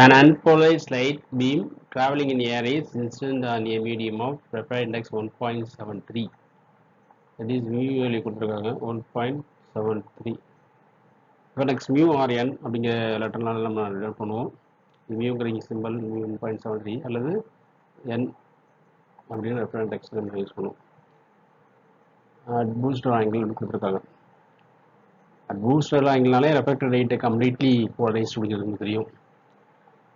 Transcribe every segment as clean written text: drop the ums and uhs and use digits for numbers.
An unpolarized light beam traveling in air is incident on a medium of Faraday index 1.73. That is mu value கொடுத்துருக்காங்க 1.73. இப்போ next mu R N அப்படிங்கிற லெட்டர்னால நம்ம develop பண்ணுவோம். மியூங்கிற simple mu 1.73 அல்லது என் அப்படின்னு reference text நம்ம use பண்ணுவோம். Booster angle கொடுத்துருக்காங்க. பூஸ்டர் ஆங்கிள்னாலே ரெஃப்ளெக்டட் லைட்டை கம்ப்ளீட்லி போலரைஸ்ட் அப்படிங்கிறது தெரியும்.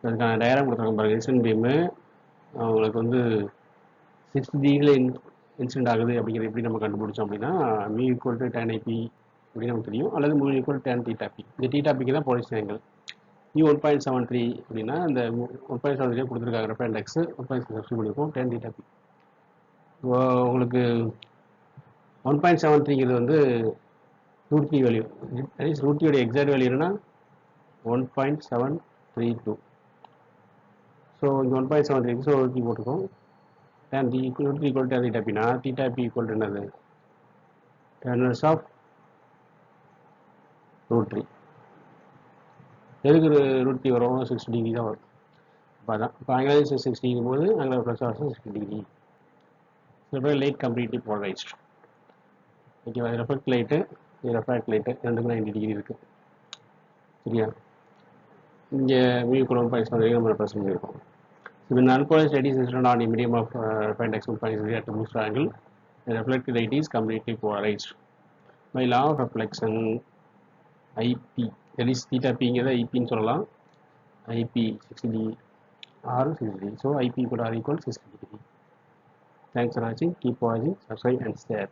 அதுக்கான டயக்ராம் கொடுத்துருக்காங்க பாருங்க. இன்சிடென்ட் பீமு உங்களுக்கு வந்து 60 டிகிரியில் இன்சிடென்ட் ஆகுது அப்படிங்கிறது எப்படி நம்ம கண்டுபிடிச்சோம் அப்படின்னா mu equal to tan IP அப்படின்னு நமக்கு தெரியும், அல்லது மியூ ஈக்குவல் tan θp. இந்த θpக்கு தான் போலரைஸ்ட் ஆங்கிள். மியூ 1.73 அப்படின்னா அந்த 1.73 கொடுத்துருக்காங்க ரெஃபரன்ஸ் இண்டெக்ஸ் 1.73 பண்ணியிருக்கோம் tan θp. உங்களுக்கு 1.73ங்கிறது வந்து root 3 value. Root 3 exact value என்னன்னா 1.732. ஸோ இங்கே 1.73 ஸோ ரூட் 3 போட்டிருக்கோம். tan d root 3 equal tan θpனா θp ஈக்குவல் என்னது tan inverse ஆஃப் ரூட் 3. எதுக்கு ரூட் 3 வரும்? 60 டிகிரி தான் வரும். இப்போ அதான் இப்போ ஆங்கிலம் 60 போது ஆங்கிலம் plus also 60 degree. Light completely polarised. ஓகேவா? ரெஃப்ளெக்ட் லைட்டு ரெஃப்ராக்ட் லைட்டு ரெண்டுக்கும் 90 டிகிரி இருக்குது. சரியா? இங்கே மியூ ஈக்குவல் 1.73 நம்ம ரெப்ரசென்ட் பண்ணியிருக்கோம். When unpolarized light is incident on a medium of refined x 1.0 at the booster angle, the reflected light is completely polarized. By law of reflection, IP, that is theta p இங்கே IP ன்னு சொல்லலாம். IP 60 or 60. So IP equal or equal 60 degree. Thanks for watching. Keep watching, subscribe and share.